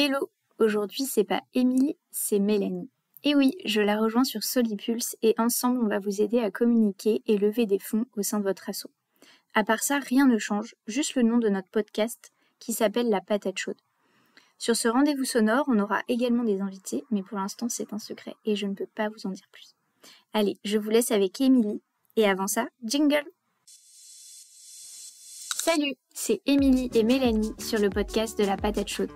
Hello, aujourd'hui c'est pas Émilie, c'est Mélanie. Et oui, je la rejoins sur Solipulse et ensemble on va vous aider à communiquer et lever des fonds au sein de votre asso. À part ça, rien ne change, juste le nom de notre podcast qui s'appelle La Patate Chaude. Sur ce rendez-vous sonore, on aura également des invités, mais pour l'instant c'est un secret et je ne peux pas vous en dire plus. Allez, je vous laisse avec Émilie et avant ça, jingle! Salut, c'est Émilie et Mélanie sur le podcast de La Patate Chaude.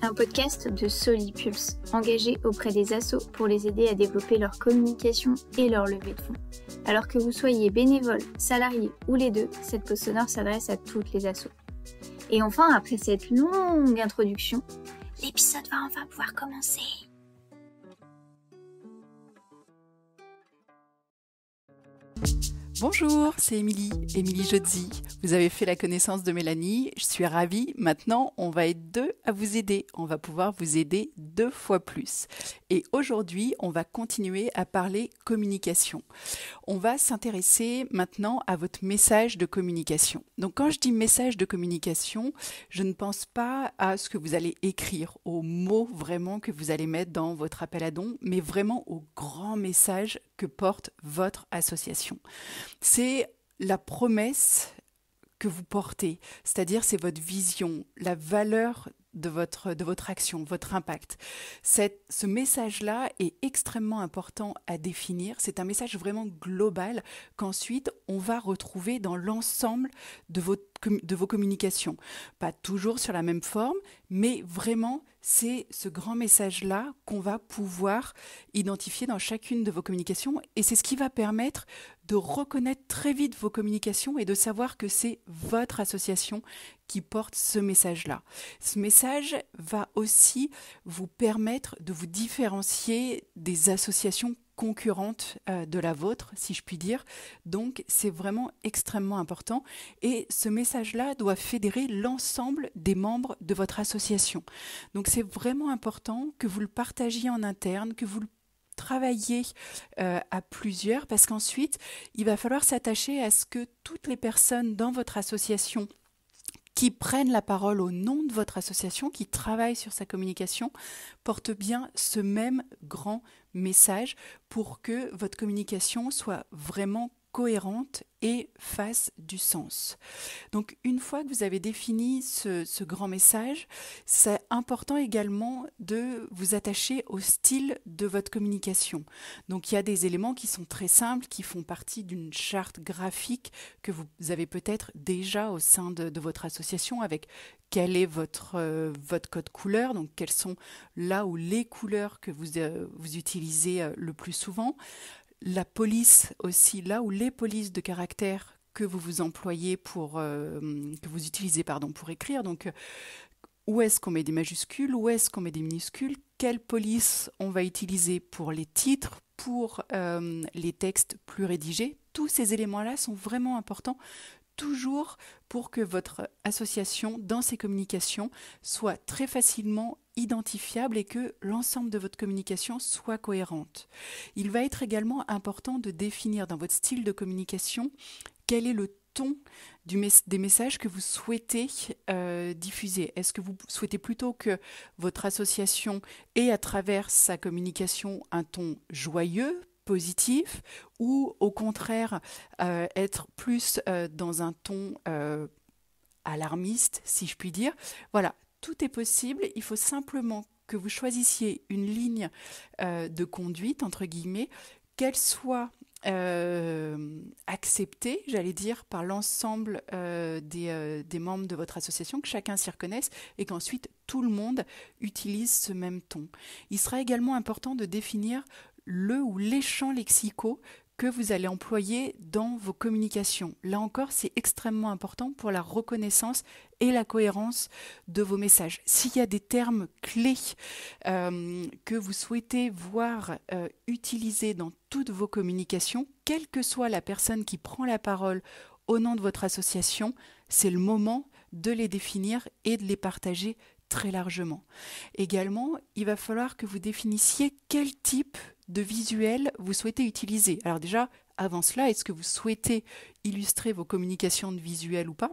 Un podcast de Solipulse, engagé auprès des assos pour les aider à développer leur communication et leur levée de fonds. Alors que vous soyez bénévole, salarié ou les deux, cette pause sonore s'adresse à toutes les assos. Et enfin, après cette longue introduction, l'épisode va enfin pouvoir commencer. Bonjour, c'est Émilie Jodzi. Vous avez fait la connaissance de Mélanie, je suis ravie. Maintenant, on va être deux à vous aider. On va pouvoir vous aider 2 fois plus. Et aujourd'hui, on va continuer à parler communication. On va s'intéresser maintenant à votre message de communication. Donc quand je dis message de communication, je ne pense pas à ce que vous allez écrire, aux mots vraiment que vous allez mettre dans votre appel à dons, mais vraiment au grand message que porte votre association. C'est la promesse que vous portez, c'est-à-dire c'est votre vision, la valeur de votre action, votre impact. Ce message-là est extrêmement important à définir. C'est un message vraiment global qu'ensuite on va retrouver dans l'ensemble de vos communications. Pas toujours sur la même forme, mais vraiment c'est ce grand message-là qu'on va pouvoir identifier dans chacune de vos communications et c'est ce qui va permettre de reconnaître très vite vos communications et de savoir que c'est votre association qui porte ce message-là. Ce message va aussi vous permettre de vous différencier des associations concurrentes de la vôtre, si je puis dire. Donc, c'est vraiment extrêmement important. Et ce message-là doit fédérer l'ensemble des membres de votre association. Donc, c'est vraiment important que vous le partagiez en interne, que vous le travailler à plusieurs parce qu'ensuite, il va falloir s'attacher à ce que toutes les personnes dans votre association qui prennent la parole au nom de votre association, qui travaillent sur sa communication, portent bien ce même grand message pour que votre communication soit vraiment cohérente et fasse du sens. Donc une fois que vous avez défini ce grand message, c'est important également de vous attacher au style de votre communication. Donc il y a des éléments qui sont très simples, qui font partie d'une charte graphique que vous avez peut-être déjà au sein de votre association avec quel est votre code couleur, donc quelles sont là où les couleurs que vous utilisez le plus souvent. La police aussi, là où les polices de caractère que vous employez que vous utilisez pour écrire, donc où est-ce qu'on met des majuscules, où est-ce qu'on met des minuscules, quelle police on va utiliser pour les titres, pour les textes plus rédigés. Tous ces éléments-là sont vraiment importants, toujours pour que votre association, dans ses communications, soit très facilement identifiable et que l'ensemble de votre communication soit cohérente. Il va être également important de définir dans votre style de communication quel est le ton des messages que vous souhaitez diffuser. Est-ce que vous souhaitez plutôt que votre association ait à travers sa communication un ton joyeux, positif, ou au contraire être plus dans un ton alarmiste, si je puis dire. Voilà, tout est possible. Il faut simplement que vous choisissiez une ligne de conduite, entre guillemets, qu'elle soit acceptée, j'allais dire, par l'ensemble des membres de votre association, que chacun s'y reconnaisse et qu'ensuite tout le monde utilise ce même ton. Il sera également important de définir le ou les champs lexicaux que vous allez employer dans vos communications. Là encore, c'est extrêmement important pour la reconnaissance et la cohérence de vos messages. S'il y a des termes clés que vous souhaitez voir utilisés dans toutes vos communications, quelle que soit la personne qui prend la parole au nom de votre association, c'est le moment de les définir et de les partager très largement. Également, il va falloir que vous définissiez quel type de visuel vous souhaitez utiliser. Alors déjà, avant cela, est-ce que vous souhaitez illustrer vos communications de visuel ou pas ?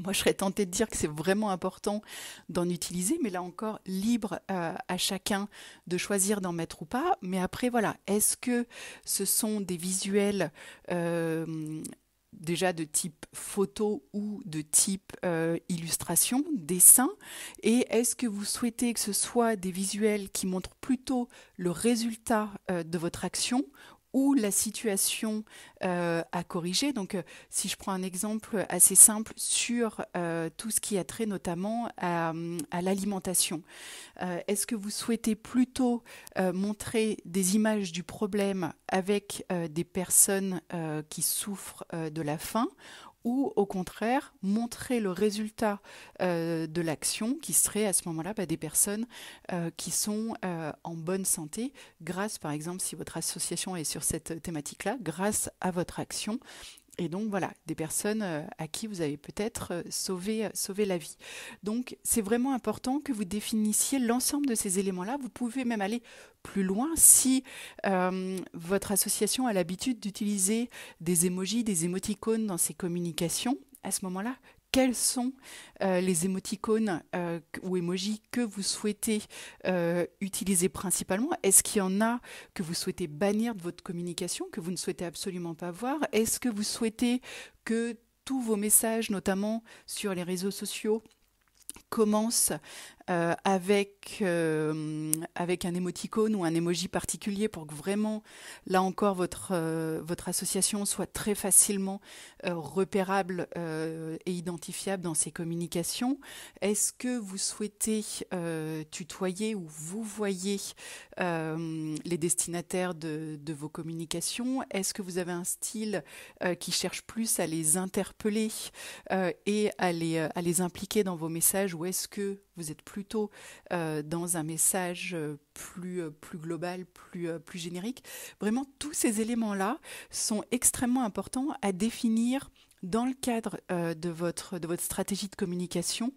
Moi, je serais tentée de dire que c'est vraiment important d'en utiliser, mais là encore, libre à chacun de choisir d'en mettre ou pas. Mais après, voilà, est-ce que ce sont des visuels déjà de type photo ou de type illustration, dessin? Et est-ce que vous souhaitez que ce soit des visuels qui montrent plutôt le résultat de votre action ou la situation à corriger? Donc, si je prends un exemple assez simple sur tout ce qui a trait notamment à l'alimentation, est-ce que vous souhaitez plutôt montrer des images du problème avec des personnes qui souffrent de la faim, ou au contraire montrer le résultat de l'action qui serait à ce moment-là des personnes qui sont en bonne santé grâce, par exemple, si votre association est sur cette thématique-là, grâce à votre action. Et donc voilà, des personnes à qui vous avez peut-être sauvé la vie. Donc c'est vraiment important que vous définissiez l'ensemble de ces éléments-là. Vous pouvez même aller plus loin si votre association a l'habitude d'utiliser des emojis, des émoticônes dans ses communications. À ce moment-là, quels sont les émoticônes ou emojis que vous souhaitez utiliser principalement? Est-ce qu'il y en a que vous souhaitez bannir de votre communication, que vous ne souhaitez absolument pas voir? Est-ce que vous souhaitez que tous vos messages, notamment sur les réseaux sociaux, commencent avec un émoticône ou un emoji particulier pour que vraiment, là encore, votre association soit très facilement repérable et identifiable dans ses communications? Est-ce que vous souhaitez tutoyer ou vous voyez les destinataires de vos communications? Est-ce que vous avez un style qui cherche plus à les interpeller et à les impliquer dans vos messages, ou est-ce que vous êtes plutôt dans un message plus global, plus générique? Vraiment, tous ces éléments-là sont extrêmement importants à définir dans le cadre de votre stratégie de communication.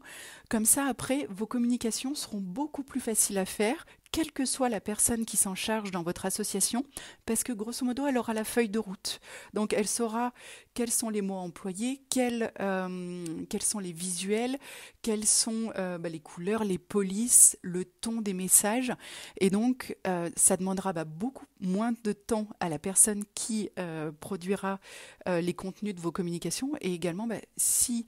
Comme ça, après, vos communications seront beaucoup plus faciles à faire, quelle que soit la personne qui s'en charge dans votre association, parce que grosso modo, elle aura la feuille de route. Donc, elle saura quels sont les mots employés, quels sont les visuels, quelles sont les couleurs, les polices, le ton des messages. Et donc, ça demandera beaucoup moins de temps à la personne qui produira les contenus de vos communications. Et également, si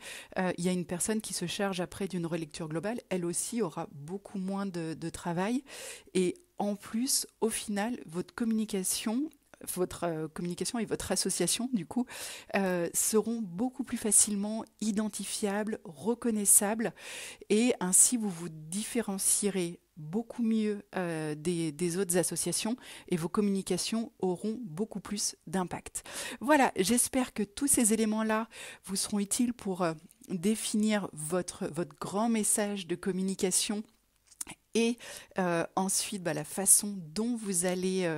il y a une personne qui se charge après d'une relecture globale, elle aussi aura beaucoup moins de travail. Et en plus, au final, votre communication et votre association, du coup, seront beaucoup plus facilement identifiables, reconnaissables, et ainsi vous vous différencierez beaucoup mieux des autres associations, et vos communications auront beaucoup plus d'impact. Voilà, j'espère que tous ces éléments-là vous seront utiles pour définir votre grand message de communication, et ensuite la façon dont vous allez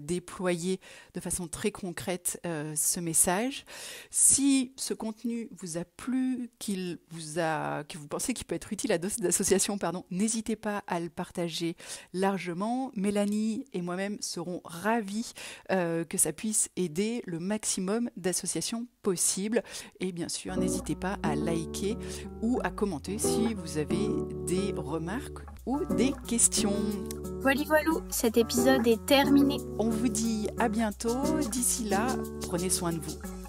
déployer de façon très concrète ce message. Si ce contenu vous a plu, que vous pensez qu'il peut être utile à d'autres associations, n'hésitez pas à le partager largement. Mélanie et moi-même serons ravis que ça puisse aider le maximum d'associations possible. Et bien sûr, n'hésitez pas à liker ou à commenter si vous avez des remarques ou des questions. Voilà, cet épisode est terminé. On vous dit à bientôt. D'ici là, prenez soin de vous.